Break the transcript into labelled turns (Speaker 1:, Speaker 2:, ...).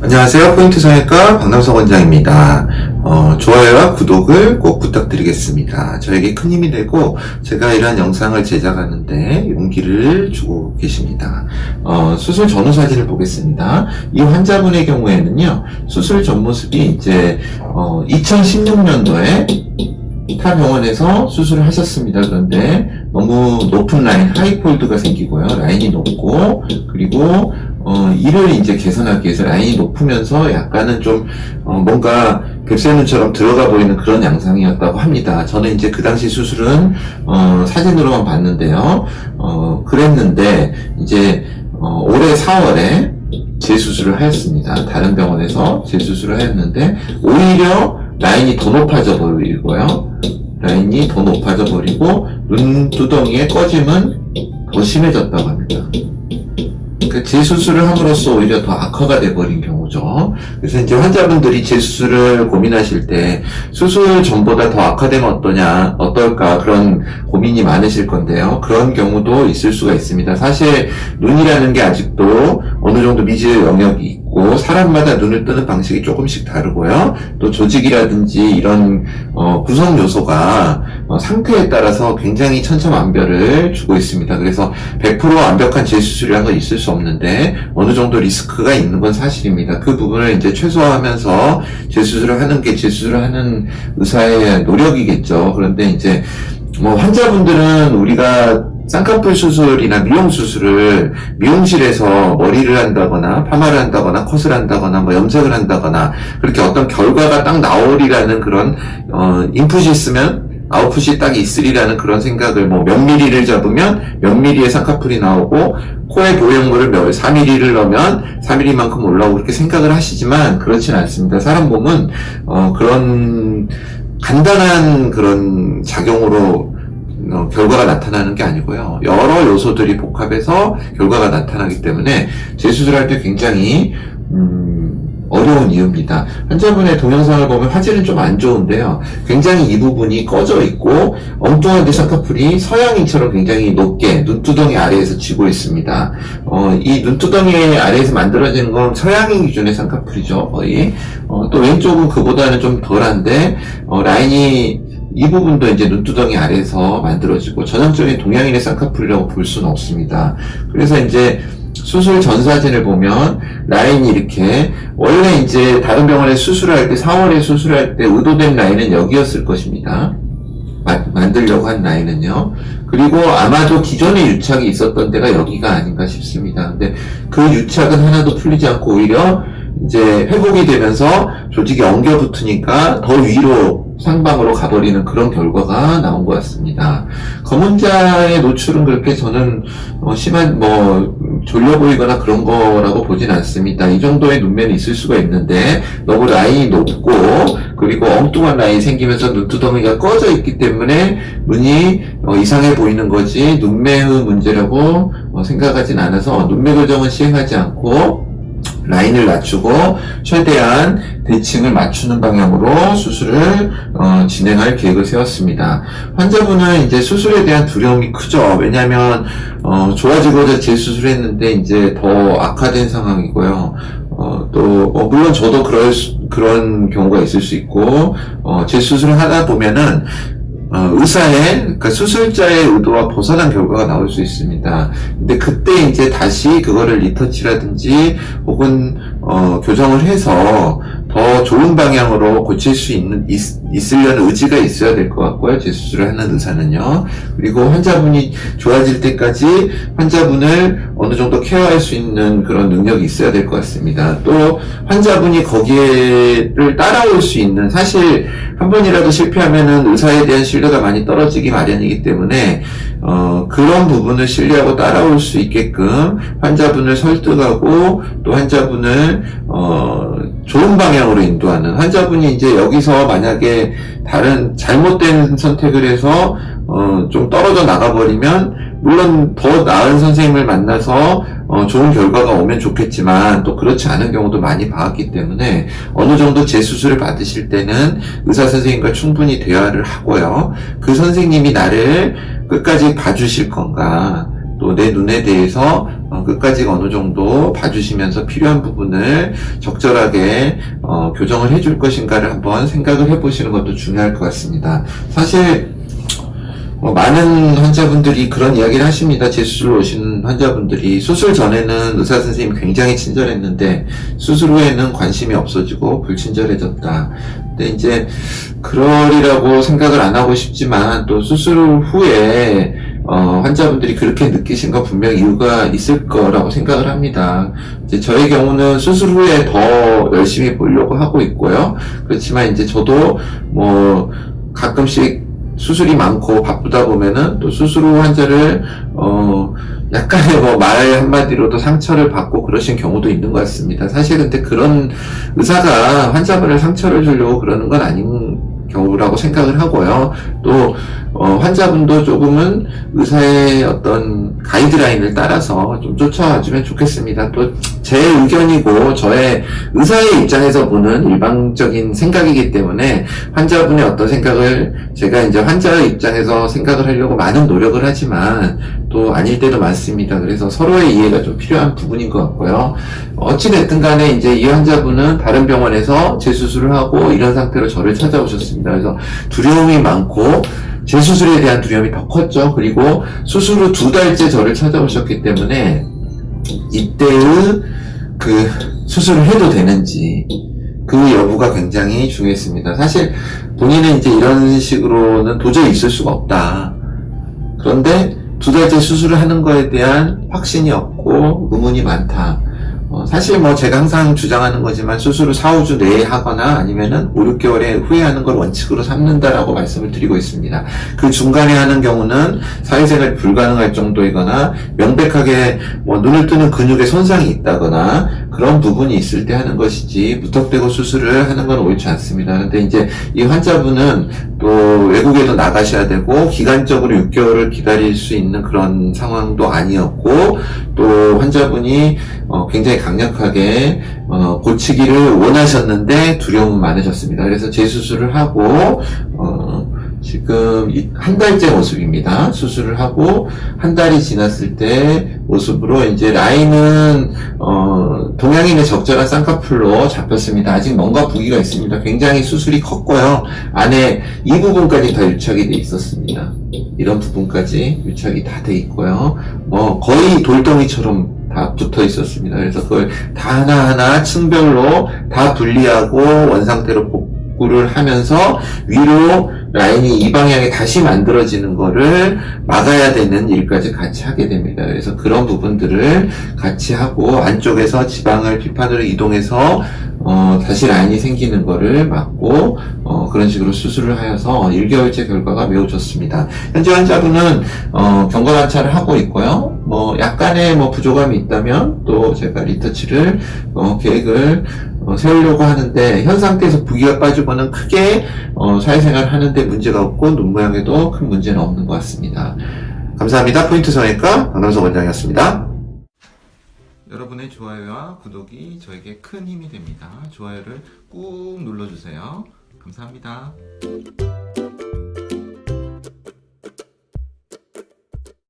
Speaker 1: 안녕하세요. 포인트 성형외과 박남석 원장입니다. 좋아요와 구독을 꼭 부탁드리겠습니다. 저에게 큰 힘이 되고 제가 이러한 영상을 제작하는데 용기를 주고 계십니다. 수술 전후 사진을 보겠습니다. 이 환자분의 경우에는요, 수술 전 모습이 이제 2016년도에 타 병원에서 수술을 하셨습니다. 그런데 너무 높은 라인, 하이폴드가 생기고요. 라인이 높고, 그리고 이를 이제 개선하기 위해서 라인이 높으면서 약간은 좀 뭔가 뱁새눈처럼 들어가 보이는 그런 양상이었다고 합니다. 저는 이제 그 당시 수술은 사진으로만 봤는데요. 그랬는데 이제 올해 4월에 재수술을 하였습니다. 다른 병원에서 재수술을 하였는데 오히려 라인이 더 높아져 버리고요. 라인이 더 높아져 버리고 눈두덩이의 꺼짐은 더 심해졌다고 합니다. 그러니까 재수술을 함으로써 오히려 더 악화가 돼버린 경우죠. 그래서 이제 환자분들이 재수술을 고민하실 때 수술 전보다 더 악화되면 어떨까 그런 고민이 많으실 건데요. 그런 경우도 있을 수가 있습니다. 사실 눈이라는 게 아직도 어느 정도 미지의 영역이 있고 사람마다 눈을 뜨는 방식이 조금씩 다르고요. 또 조직이라든지 이런 구성 요소가 상태에 따라서 굉장히 천차만별을 주고 있습니다. 그래서 100% 완벽한 재수술이라는 건 있을 수 없는데 어느 정도 리스크가 있는 건 사실입니다. 그 부분을 이제 최소화하면서 재수술을 하는 게 재수술을 하는 의사의 노력이겠죠. 그런데 이제 환자분들은 우리가 쌍꺼풀 수술이나 미용 수술을 미용실에서 머리를 한다거나 파마를 한다거나 컷을 한다거나 염색을 한다거나 그렇게 어떤 결과가 딱 나오리라는 그런 인풋이 있으면 아웃풋이 딱 있으리라는 그런 생각을 몇 미리를 잡으면 몇 미리의 쌍꺼풀이 나오고 코에 보형물을 4mm를 넣으면 4mm만큼 올라오고 그렇게 생각을 하시지만 그렇진 않습니다. 사람 몸은 그런 간단한 그런 작용으로 결과가 나타나는 게 아니고요. 여러 요소들이 복합해서 결과가 나타나기 때문에 재수술할 때 굉장히 어려운 이유입니다. 환자분의 동영상을 보면 화질은 좀 안 좋은데요. 굉장히 이 부분이 꺼져 있고 엉뚱하게 쌍꺼풀이 서양인처럼 굉장히 높게 눈두덩이 아래에서 쥐고 있습니다. 이 눈두덩이 아래에서 만들어지는 건 서양인 기준의 쌍꺼풀이죠. 거의. 또 왼쪽은 그보다는 좀 덜한데 라인이 이 부분도 이제 눈두덩이 아래에서 만들어지고 전형적인 동양인의 쌍꺼풀이라고 볼 수는 없습니다. 그래서 이제 수술 전 사진을 보면 라인이 이렇게 원래 이제 다른 병원에 수술할 때 4월에 수술할 때 의도된 라인은 여기였을 것입니다. 만들려고 한 라인은요. 그리고 아마도 기존에 유착이 있었던 데가 여기가 아닌가 싶습니다. 근데 그 유착은 하나도 풀리지 않고 오히려 이제 회복이 되면서 조직이 엉겨 붙으니까 더 위로 상방으로 가버리는 그런 결과가 나온 것 같습니다. 검은자의 노출은 그렇게 저는 심한 졸려 보이거나 그런 거라고 보진 않습니다. 이 정도의 눈매는 있을 수가 있는데 너무 라인이 높고 그리고 엉뚱한 라인이 생기면서 눈두덩이가 꺼져 있기 때문에 눈이 이상해 보이는 거지 눈매의 문제라고 생각하진 않아서 눈매 교정은 시행하지 않고 라인을 낮추고 최대한 대칭을 맞추는 방향으로 수술을 진행할 계획을 세웠습니다. 환자분은 이제 수술에 대한 두려움이 크죠. 왜냐하면 좋아지고자 재수술을 했는데 이제 더 악화된 상황이고요. 또 물론 저도 그런 경우가 있을 수 있고 재수술을 하다 보면은 그러니까 수술자의 의도와 벗어난 결과가 나올 수 있습니다. 근데 그때 이제 다시 그거를 리터치라든지 혹은 교정을 해서 더 좋은 방향으로 고칠 수 있으려는 의지가 있어야 될 것 같고요. 재수술을 하는 의사는요. 그리고 환자분이 좋아질 때까지 환자분을 어느 정도 케어할 수 있는 그런 능력이 있어야 될 것 같습니다. 또 환자분이 거기를 따라올 수 있는, 사실 한 번이라도 실패하면은 의사에 대한 신뢰가 많이 떨어지기 마련이기 때문에 그런 부분을 신뢰하고 따라올 수 있게끔 환자분을 설득하고 또 환자분을 좋은 방향으로 인도하는, 환자분이 이제 여기서 만약에 다른 잘못된 선택을 해서 좀 떨어져 나가버리면 물론 더 나은 선생님을 만나서 좋은 결과가 오면 좋겠지만 또 그렇지 않은 경우도 많이 봐왔기 때문에 어느 정도 재수술을 받으실 때는 의사 선생님과 충분히 대화를 하고요. 그 선생님이 나를 끝까지 봐주실 건가, 또 내 눈에 대해서 끝까지 어느 정도 봐주시면서 필요한 부분을 적절하게 교정을 해줄 것인가를 한번 생각을 해보시는 것도 중요할 것 같습니다. 사실 많은 환자분들이 그런 이야기를 하십니다. 재수술로 오신 환자분들이 수술 전에는 의사 선생님이 굉장히 친절했는데 수술 후에는 관심이 없어지고 불친절해졌다. 근데 이제 그러리라고 생각을 안 하고 싶지만 또 수술 후에 환자분들이 그렇게 느끼신 건 분명 이유가 있을 거라고 생각을 합니다. 이제 저의 경우는 수술 후에 더 열심히 보려고 하고 있고요. 그렇지만 이제 저도 가끔씩 수술이 많고 바쁘다 보면은 또 수술 후 환자를 약간의 말 한마디로도 상처를 받고 그러신 경우도 있는 것 같습니다. 사실 근데 그런 의사가 환자분을 상처를 주려고 그러는 건 아닌 경우라고 생각을 하고요. 또 환자분도 조금은 의사의 어떤 가이드라인을 따라서 좀 쫓아와주면 좋겠습니다. 또 제 의견이고 저의 의사의 입장에서 보는 일방적인 생각이기 때문에 환자분의 어떤 생각을 제가 이제 환자의 입장에서 생각을 하려고 많은 노력을 하지만 또 아닐 때도 많습니다. 그래서 서로의 이해가 좀 필요한 부분인 것 같고요. 어찌됐든 간에 이제 이 환자분은 다른 병원에서 재수술을 하고 이런 상태로 저를 찾아오셨습니다. 그래서 두려움이 많고 재수술에 대한 두려움이 더 컸죠. 그리고 수술 후 2달째 저를 찾아오셨기 때문에 이때의 수술을 해도 되는지 그 여부가 굉장히 중요했습니다. 사실 본인은 이제 이런 식으로는 도저히 있을 수가 없다. 그런데 2달째 수술을 하는 거에 대한 확신이 없고 의문이 많다. 사실 제가 항상 주장하는 거지만 수술을 4, 5주 내에 하거나 아니면은 5, 6개월에 후에 하는 걸 원칙으로 삼는다라고 말씀을 드리고 있습니다. 그 중간에 하는 경우는 사회생활이 불가능할 정도이거나 명백하게 눈을 뜨는 근육에 손상이 있다거나 그런 부분이 있을 때 하는 것이지 무턱대고 수술을 하는 건 옳지 않습니다. 그런데 이제 이 환자분은 또 외국에도 나가셔야 되고 기간적으로 6개월을 기다릴 수 있는 그런 상황도 아니었고 또 환자분이 굉장히 강력하게 고치기를 원하셨는데 두려움은 많으셨습니다. 그래서 재수술을 하고 지금 한 달째 모습입니다. 수술을 하고 한 달이 지났을 때 모습으로 이제 라인은 동양인의 적절한 쌍꺼풀로 잡혔습니다. 아직 뭔가 부기가 있습니다. 굉장히 수술이 컸고요. 안에 이 부분까지 다 유착이 돼 있었습니다. 이런 부분까지 유착이 다 돼 있고요. 거의 돌덩이처럼 다 붙어 있었습니다. 그래서 그걸 다 하나하나 층별로 다 분리하고 원상태로 복구를 하면서 위로 라인이 이 방향에 다시 만들어지는 거를 막아야 되는 일까지 같이 하게 됩니다. 그래서 그런 부분들을 같이 하고 안쪽에서 지방을 피판으로 이동해서 다시 라인이 생기는 거를 막고 그런 식으로 수술을 하여서 1개월째 결과가 매우 좋습니다. 현재 환자분은 경과관찰을 하고 있고요. 약간의 부족함이 있다면 또 제가 리터치를 계획을 세우려고 하는데 현 상태에서 부기가 빠지고는 크게 사회생활을 하는데 문제가 없고 눈 모양에도 큰 문제는 없는 것 같습니다. 감사합니다. 포인트 성형외과 박남석 원장이었습니다. 여러분의 좋아요와 구독이 저에게 큰 힘이 됩니다. 좋아요를 꾹 눌러주세요. 감사합니다.